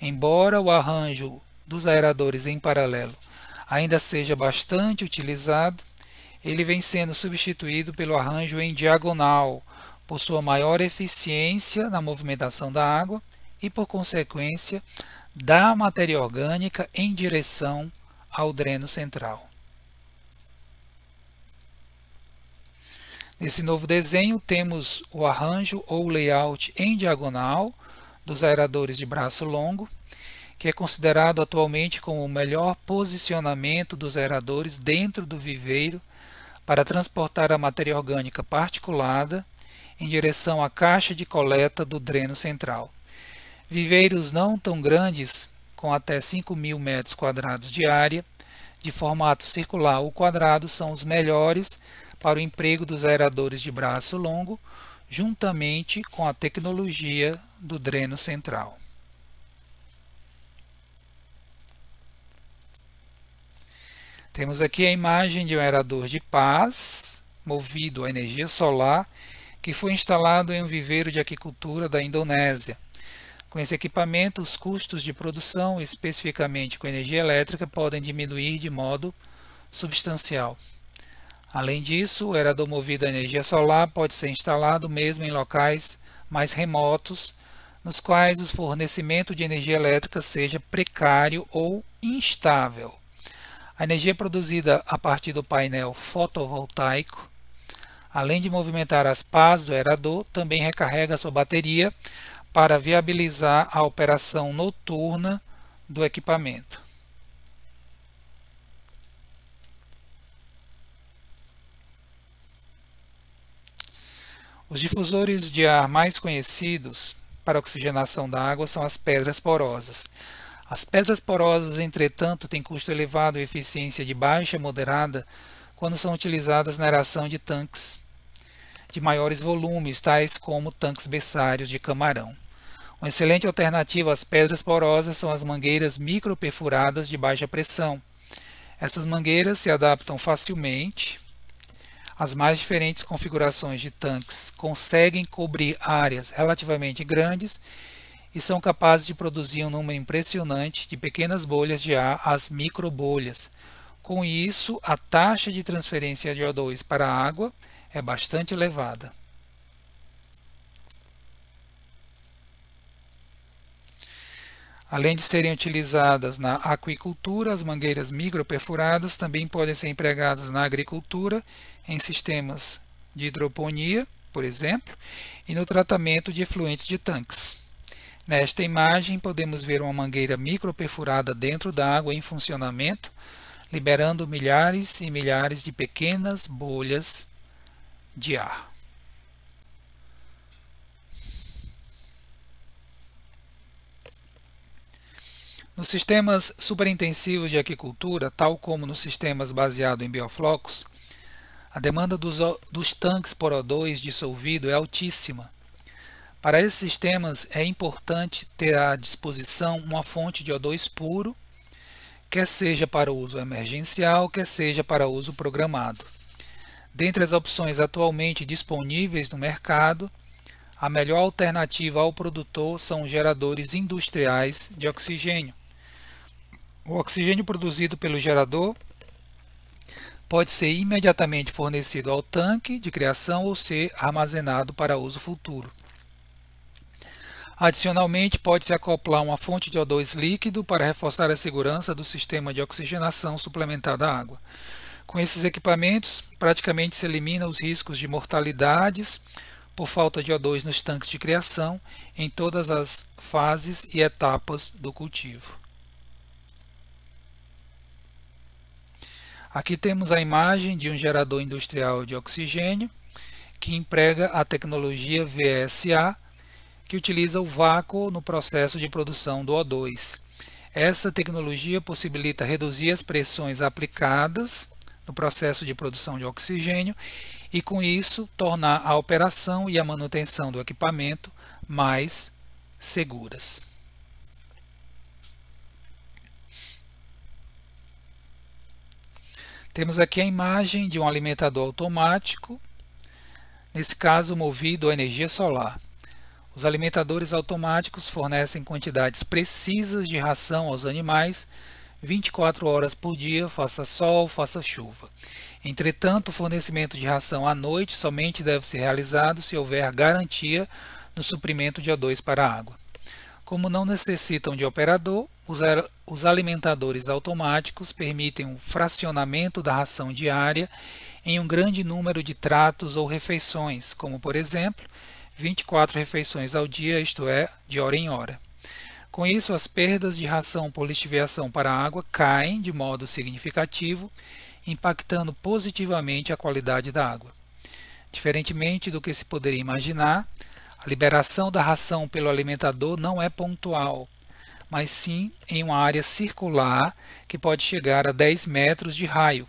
Embora o arranjo dos aeradores em paralelo ainda seja bastante utilizado, ele vem sendo substituído pelo arranjo em diagonal, por sua maior eficiência na movimentação da água e, por consequência, da matéria orgânica em direção ao dreno central. Nesse novo desenho temos o arranjo ou layout em diagonal dos aeradores de braço longo, que é considerado atualmente como o melhor posicionamento dos aeradores dentro do viveiro para transportar a matéria orgânica particulada em direção à caixa de coleta do dreno central. Viveiros não tão grandes, com até 5.000 metros quadrados de área, de formato circular ou quadrado, são os melhores para o emprego dos aeradores de braço longo, juntamente com a tecnologia do dreno central. Temos aqui a imagem de um aerador de pás, movido a energia solar, que foi instalado em um viveiro de aquicultura da Indonésia. Com esse equipamento, os custos de produção, especificamente com energia elétrica, podem diminuir de modo substancial. Além disso, o aerador movido a energia solar pode ser instalado mesmo em locais mais remotos, nos quais o fornecimento de energia elétrica seja precário ou instável. A energia produzida a partir do painel fotovoltaico, além de movimentar as pás do aerador, também recarrega sua bateria para viabilizar a operação noturna do equipamento. Os difusores de ar mais conhecidos para a oxigenação da água são as pedras porosas. As pedras porosas, entretanto, têm custo elevado e eficiência de baixa a moderada quando são utilizadas na aeração de tanques de maiores volumes, tais como tanques berçários de camarão. Uma excelente alternativa às pedras porosas são as mangueiras microperfuradas de baixa pressão. Essas mangueiras se adaptam facilmente às mais diferentes configurações de tanques, conseguem cobrir áreas relativamente grandes e são capazes de produzir um número impressionante de pequenas bolhas de ar, as microbolhas. Com isso, a taxa de transferência de O2 para a água é bastante elevada. Além de serem utilizadas na aquicultura, as mangueiras microperfuradas também podem ser empregadas na agricultura, em sistemas de hidroponia, por exemplo, e no tratamento de efluentes de tanques. Nesta imagem, podemos ver uma mangueira microperfurada dentro da água em funcionamento, liberando milhares e milhares de pequenas bolhas de ar. Nos sistemas superintensivos de aquicultura, tal como nos sistemas baseados em bioflocos, a demanda dos tanques por O2 dissolvido é altíssima. Para esses sistemas é importante ter à disposição uma fonte de O2 puro, quer seja para uso emergencial, quer seja para uso programado. Dentre as opções atualmente disponíveis no mercado, a melhor alternativa ao produtor são os geradores industriais de oxigênio. O oxigênio produzido pelo gerador pode ser imediatamente fornecido ao tanque de criação ou ser armazenado para uso futuro. Adicionalmente, pode-se acoplar uma fonte de O2 líquido para reforçar a segurança do sistema de oxigenação suplementar da água. Com esses equipamentos, praticamente se elimina os riscos de mortalidades por falta de O2 nos tanques de criação em todas as fases e etapas do cultivo. Aqui temos a imagem de um gerador industrial de oxigênio que emprega a tecnologia VSA, que utiliza o vácuo no processo de produção do O2. Essa tecnologia possibilita reduzir as pressões aplicadas no processo de produção de oxigênio e, com isso, tornar a operação e a manutenção do equipamento mais seguras. Temos aqui a imagem de um alimentador automático, nesse caso movido a energia solar. Os alimentadores automáticos fornecem quantidades precisas de ração aos animais 24 horas por dia, faça sol, faça chuva. Entretanto, o fornecimento de ração à noite somente deve ser realizado se houver garantia no suprimento de O2 para a água. Como não necessitam de operador, os alimentadores automáticos permitem o fracionamento da ração diária em um grande número de tratos ou refeições, como por exemplo, 24 refeições ao dia, isto é, de hora em hora. Com isso, as perdas de ração por lixiviação para a água caem de modo significativo, impactando positivamente a qualidade da água. Diferentemente do que se poderia imaginar, a liberação da ração pelo alimentador não é pontual, mas sim em uma área circular que pode chegar a 10 metros de raio.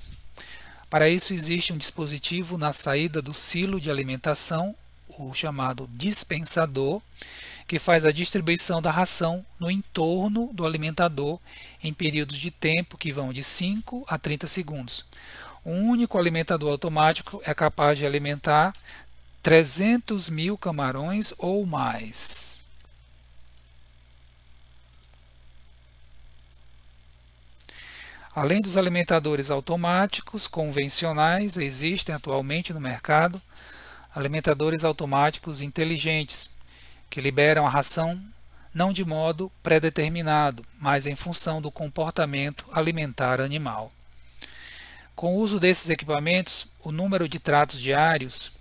Para isso existe um dispositivo na saída do silo de alimentação, o chamado dispensador, que faz a distribuição da ração no entorno do alimentador em períodos de tempo que vão de 5 a 30 segundos. Um único alimentador automático é capaz de alimentar 300 mil camarões ou mais. Além dos alimentadores automáticos convencionais, existem atualmente no mercado alimentadores automáticos inteligentes, que liberam a ração não de modo pré-determinado, mas em função do comportamento alimentar animal. Com o uso desses equipamentos, o número de tratos diários,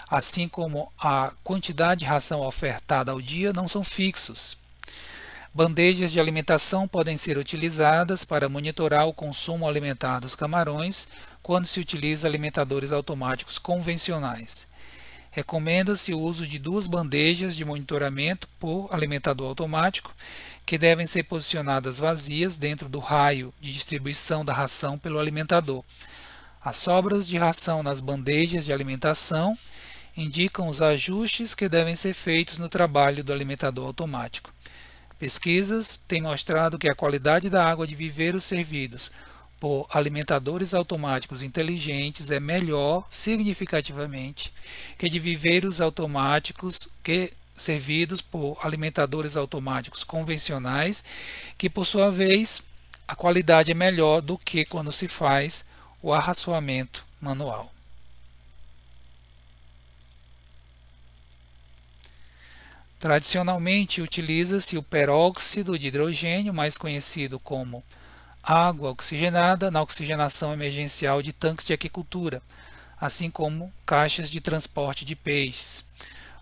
assim como a quantidade de ração ofertada ao dia, não são fixos. Bandejas de alimentação podem ser utilizadas para monitorar o consumo alimentar dos camarões quando se utiliza alimentadores automáticos convencionais. Recomenda-se o uso de 2 bandejas de monitoramento por alimentador automático, que devem ser posicionadas vazias dentro do raio de distribuição da ração pelo alimentador. As sobras de ração nas bandejas de alimentação indicam os ajustes que devem ser feitos no trabalho do alimentador automático. Pesquisas têm mostrado que a qualidade da água de viveiros servidos por alimentadores automáticos inteligentes é melhor significativamente que de viveiros automáticos servidos por alimentadores automáticos convencionais, que por sua vez a qualidade é melhor do que quando se faz o arraçoamento manual. Tradicionalmente utiliza-se o peróxido de hidrogênio, mais conhecido como água oxigenada, na oxigenação emergencial de tanques de aquicultura, assim como caixas de transporte de peixes.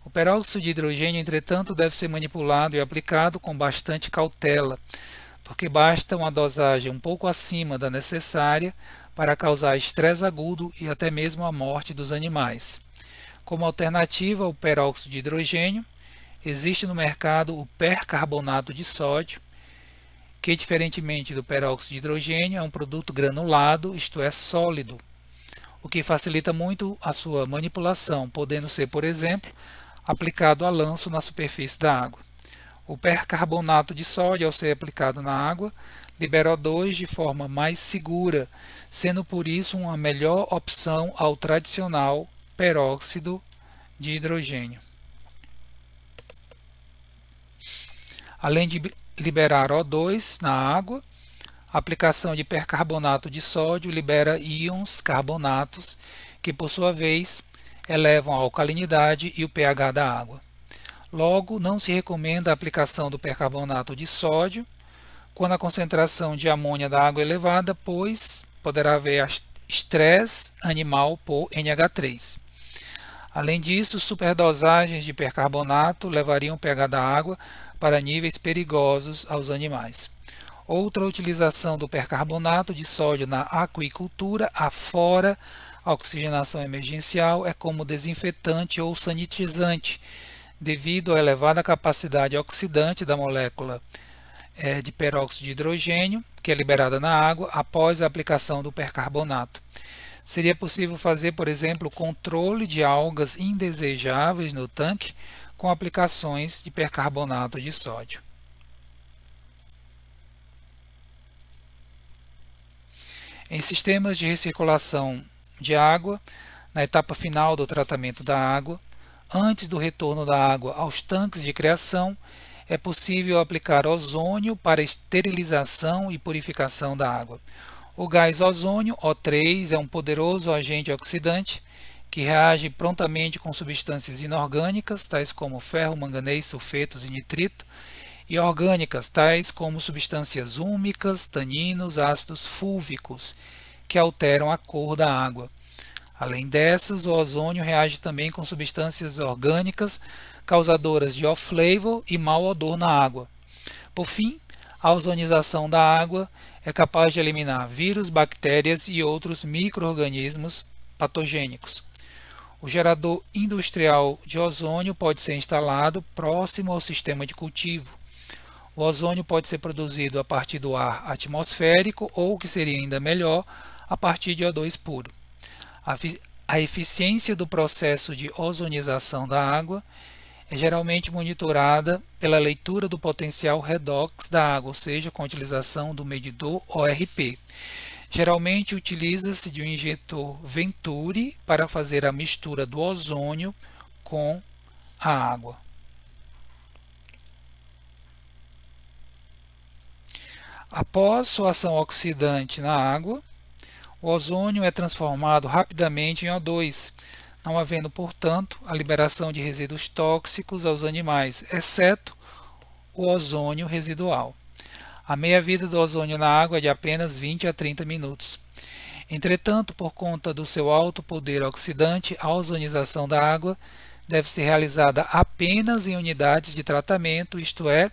O peróxido de hidrogênio, entretanto, deve ser manipulado e aplicado com bastante cautela, porque basta uma dosagem um pouco acima da necessária para causar estresse agudo e até mesmo a morte dos animais. Como alternativa ao peróxido de hidrogênio, existe no mercado o percarbonato de sódio, que, diferentemente do peróxido de hidrogênio, é um produto granulado, isto é, sólido, o que facilita muito a sua manipulação, podendo ser, por exemplo, aplicado a lanço na superfície da água. O percarbonato de sódio, ao ser aplicado na água, libera O2 de forma mais segura, sendo por isso uma melhor opção ao tradicional peróxido de hidrogênio. Além de liberar O2 na água, a aplicação de percarbonato de sódio libera íons carbonatos, que por sua vez elevam a alcalinidade e o pH da água. Logo, não se recomenda a aplicação do percarbonato de sódio quando a concentração de amônia da água é elevada, pois poderá haver estresse animal por NH3. Além disso, superdosagens de percarbonato levariam o pH da água para níveis perigosos aos animais. Outra utilização do percarbonato de sódio na aquicultura, afora a oxigenação emergencial, é como desinfetante ou sanitizante, devido à elevada capacidade oxidante da molécula de peróxido de hidrogênio, que é liberada na água após a aplicação do percarbonato. Seria possível fazer, por exemplo, controle de algas indesejáveis no tanque com aplicações de percarbonato de sódio. Em sistemas de recirculação de água, na etapa final do tratamento da água, antes do retorno da água aos tanques de criação, é possível aplicar ozônio para esterilização e purificação da água. O gás ozônio, O3, é um poderoso agente oxidante que reage prontamente com substâncias inorgânicas, tais como ferro, manganês, sulfetos e nitrito, e orgânicas, tais como substâncias úmicas, taninos, ácidos fúlvicos, que alteram a cor da água. Além dessas, o ozônio reage também com substâncias orgânicas causadoras de off-flavor e mau odor na água. Por fim, a ozonização da água é capaz de eliminar vírus, bactérias e outros micro-organismos patogênicos. O gerador industrial de ozônio pode ser instalado próximo ao sistema de cultivo. O ozônio pode ser produzido a partir do ar atmosférico ou, o que seria ainda melhor, a partir de O2 puro. A eficiência do processo de ozonização da água é geralmente monitorada pela leitura do potencial redox da água, ou seja, com a utilização do medidor ORP. Geralmente utiliza-se de um injetor Venturi para fazer a mistura do ozônio com a água. Após sua ação oxidante na água, o ozônio é transformado rapidamente em O2, não havendo, portanto, a liberação de resíduos tóxicos aos animais, exceto o ozônio residual. A meia-vida do ozônio na água é de apenas 20 a 30 minutos. Entretanto, por conta do seu alto poder oxidante, a ozonização da água deve ser realizada apenas em unidades de tratamento, isto é,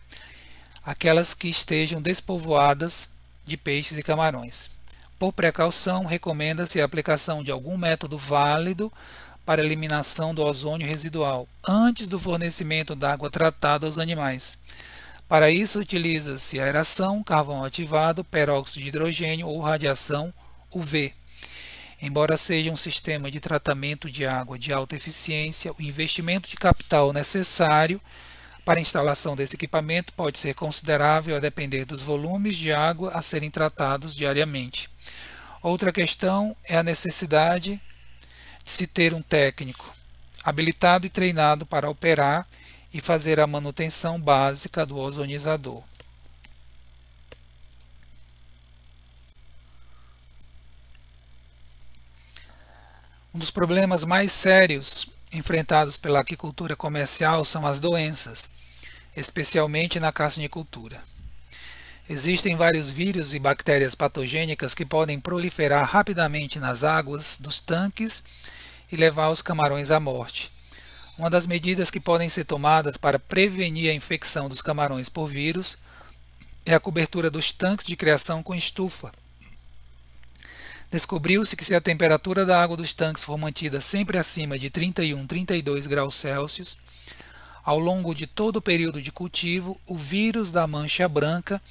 aquelas que estejam despovoadas de peixes e camarões. Por precaução, recomenda-se a aplicação de algum método válido para eliminação do ozônio residual, antes do fornecimento da água tratada aos animais. Para isso, utiliza-se aeração, carvão ativado, peróxido de hidrogênio ou radiação UV. Embora seja um sistema de tratamento de água de alta eficiência, o investimento de capital necessário para a instalação desse equipamento pode ser considerável a depender dos volumes de água a serem tratados diariamente. Outra questão é a necessidade de se ter um técnico habilitado e treinado para operar e fazer a manutenção básica do ozonizador. Um dos problemas mais sérios enfrentados pela aquicultura comercial são as doenças, especialmente na carcinicultura. Existem vários vírus e bactérias patogênicas que podem proliferar rapidamente nas águas dos tanques e levar os camarões à morte. Uma das medidas que podem ser tomadas para prevenir a infecção dos camarões por vírus é a cobertura dos tanques de criação com estufa. Descobriu-se que se a temperatura da água dos tanques for mantida sempre acima de 31, 32 graus Celsius, ao longo de todo o período de cultivo, o vírus da mancha branca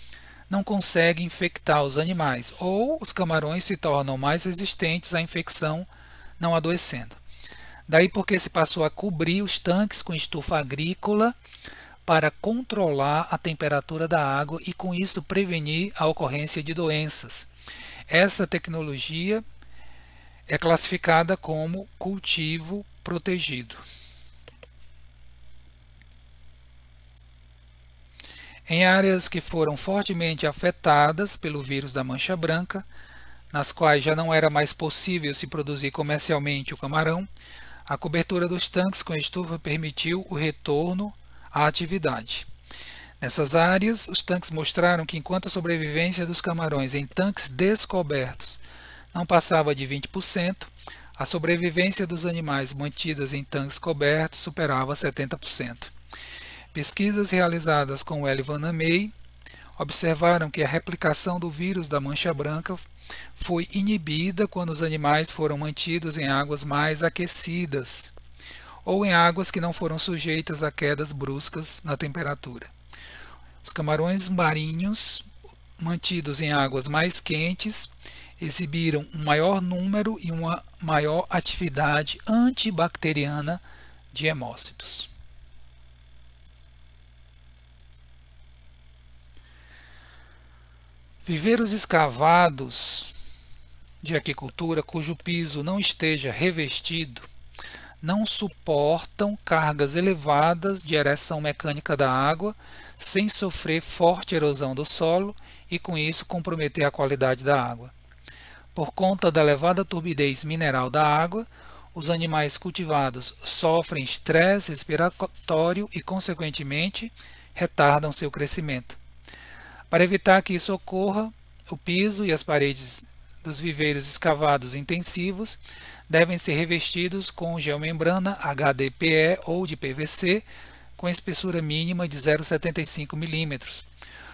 não consegue infectar os animais, ou os camarões se tornam mais resistentes à infecção, não adoecendo. Daí porque se passou a cobrir os tanques com estufa agrícola para controlar a temperatura da água e com isso prevenir a ocorrência de doenças. Essa tecnologia é classificada como cultivo protegido. Em áreas que foram fortemente afetadas pelo vírus da mancha branca, nas quais já não era mais possível se produzir comercialmente o camarão, a cobertura dos tanques com estufa permitiu o retorno à atividade. Nessas áreas, os tanques mostraram que enquanto a sobrevivência dos camarões em tanques descobertos não passava de 20%, a sobrevivência dos animais mantidos em tanques cobertos superava 70%. Pesquisas realizadas com L. Vanamey observaram que a replicação do vírus da mancha branca foi inibida quando os animais foram mantidos em águas mais aquecidas ou em águas que não foram sujeitas a quedas bruscas na temperatura. Os camarões marinhos mantidos em águas mais quentes exibiram um maior número e uma maior atividade antibacteriana de hemócitos. Viveiros escavados de aquicultura cujo piso não esteja revestido não suportam cargas elevadas de ereção mecânica da água sem sofrer forte erosão do solo e com isso comprometer a qualidade da água. Por conta da elevada turbidez mineral da água, os animais cultivados sofrem estresse respiratório e, consequentemente, retardam seu crescimento. Para evitar que isso ocorra, o piso e as paredes dos viveiros escavados intensivos devem ser revestidos com geomembrana HDPE ou de PVC com espessura mínima de 0,75 mm.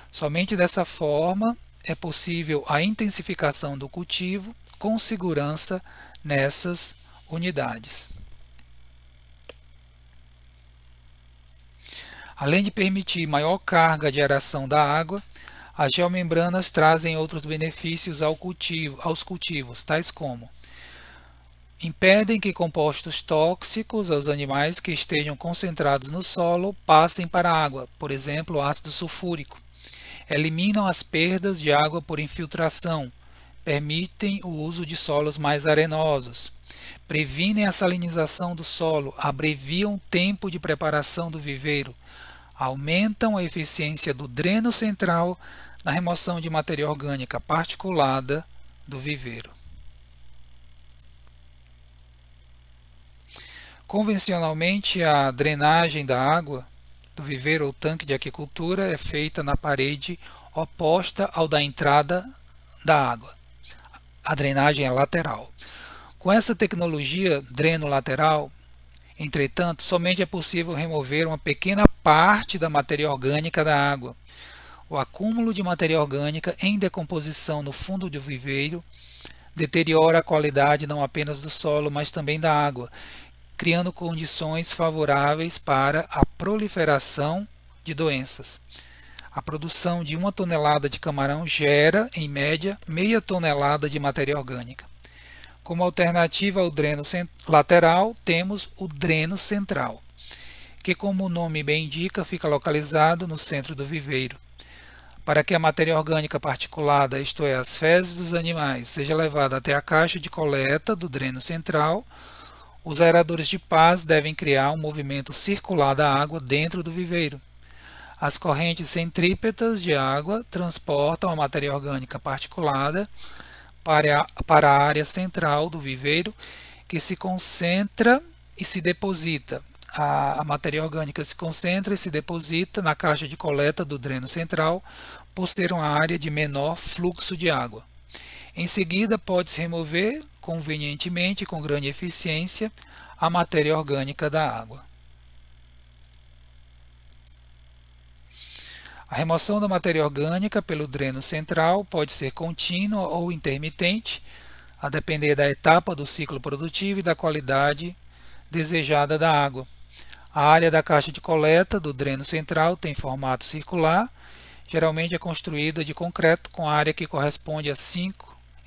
Somente dessa forma é possível a intensificação do cultivo com segurança nessas unidades. Além de permitir maior carga de aeração da água, as geomembranas trazem outros benefícios aos cultivos, tais como impedem que compostos tóxicos aos animais que estejam concentrados no solo passem para a água, por exemplo, ácido sulfúrico. Eliminam as perdas de água por infiltração, permitem o uso de solos mais arenosos, previnem a salinização do solo, abreviam o tempo de preparação do viveiro, aumentam a eficiência do dreno central na remoção de matéria orgânica particulada do viveiro. Convencionalmente, a drenagem da água do viveiro ou tanque de aquicultura é feita na parede oposta ao da entrada da água. A drenagem é lateral. Com essa tecnologia dreno lateral, entretanto, somente é possível remover uma pequena parte da matéria orgânica da água. O acúmulo de matéria orgânica em decomposição no fundo do viveiro deteriora a qualidade não apenas do solo, mas também da água, criando condições favoráveis para a proliferação de doenças. A produção de 1 tonelada de camarão gera, em média, meia tonelada de matéria orgânica. Como alternativa ao dreno lateral, temos o dreno central, que, como o nome bem indica, fica localizado no centro do viveiro. Para que a matéria orgânica particulada, isto é, as fezes dos animais, seja levada até a caixa de coleta do dreno central, os aeradores de pás devem criar um movimento circular da água dentro do viveiro. As correntes centrípetas de água transportam a matéria orgânica particulada para a área central do viveiro, que se concentra e se deposita. A matéria orgânica se concentra e se deposita na caixa de coleta do dreno central, por ser uma área de menor fluxo de água. Em seguida, pode-se remover convenientemente e com grande eficiência a matéria orgânica da água. A remoção da matéria orgânica pelo dreno central pode ser contínua ou intermitente, a depender da etapa do ciclo produtivo e da qualidade desejada da água. A área da caixa de coleta do dreno central tem formato circular, geralmente é construída de concreto com área que corresponde a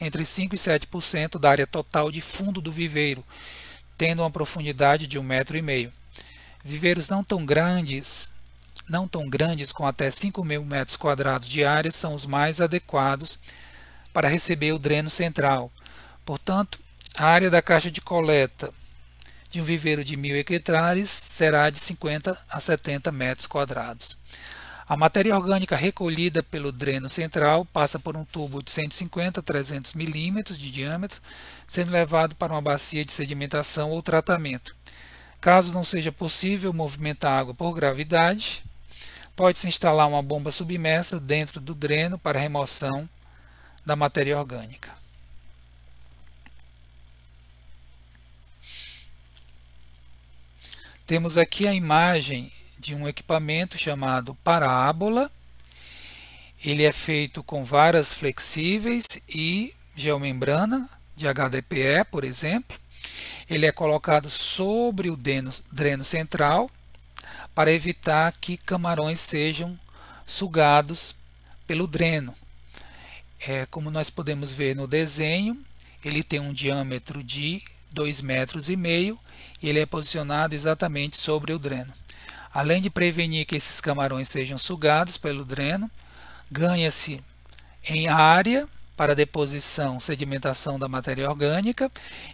entre 5% e 7% da área total de fundo do viveiro, tendo uma profundidade de 1,5 m. Viveiros não tão grandes não tão grandes, com até 5.000 metros quadrados de área, são os mais adequados para receber o dreno central. Portanto, a área da caixa de coleta de um viveiro de 1.000 hectares será de 50 a 70 metros quadrados. A matéria orgânica recolhida pelo dreno central passa por um tubo de 150 a 300 milímetros de diâmetro, sendo levado para uma bacia de sedimentação ou tratamento. Caso não seja possível movimentar a água por gravidade, pode-se instalar uma bomba submersa dentro do dreno para remoção da matéria orgânica. Temos aqui a imagem de um equipamento chamado parábola. Ele é feito com varas flexíveis e geomembrana de HDPE, por exemplo. Ele é colocado sobre o dreno central para evitar que camarões sejam sugados pelo dreno. Como nós podemos ver no desenho, ele tem um diâmetro de 2,5 metros e ele é posicionado exatamente sobre o dreno. Além de prevenir que esses camarões sejam sugados pelo dreno, ganha-se em área para deposição, sedimentação da matéria orgânica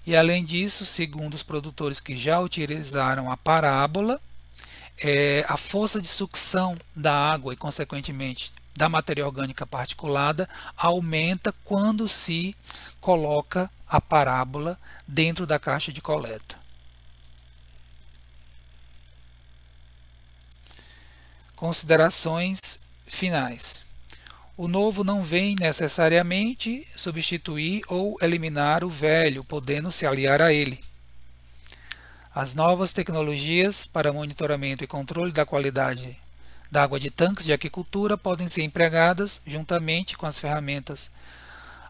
e, além disso, segundo os produtores que já utilizaram a parábola, a força de sucção da água e, consequentemente, da matéria orgânica particulada aumenta quando se coloca a parábola dentro da caixa de coleta. Considerações finais. O novo não vem necessariamente substituir ou eliminar o velho, podendo se aliar a ele. As novas tecnologias para monitoramento e controle da qualidade da água de tanques de aquicultura podem ser empregadas juntamente com as ferramentas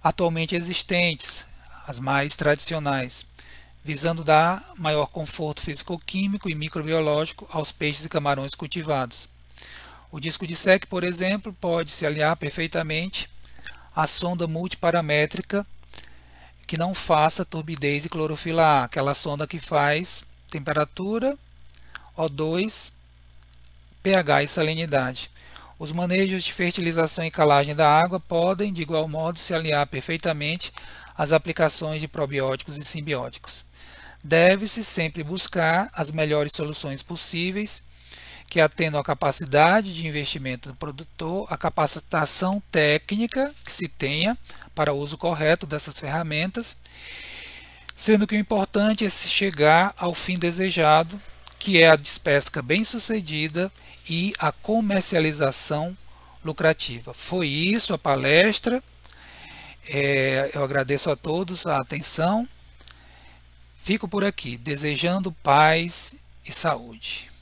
atualmente existentes, as mais tradicionais, visando dar maior conforto físico-químico e microbiológico aos peixes e camarões cultivados. O disco de SEC, por exemplo, pode se aliar perfeitamente à sonda multiparamétrica que não faça turbidez e clorofila A, aquela sonda que faz temperatura, O2, pH e salinidade. Os manejos de fertilização e calagem da água podem, de igual modo, se aliar perfeitamente às aplicações de probióticos e simbióticos. Deve-se sempre buscar as melhores soluções possíveis que atendam à capacidade de investimento do produtor, a capacitação técnica que se tenha para o uso correto dessas ferramentas, sendo que o importante é se chegar ao fim desejado, que é a despesca bem-sucedida e a comercialização lucrativa. Foi isso a palestra. Eu agradeço a todos a atenção. Fico por aqui, desejando paz e saúde.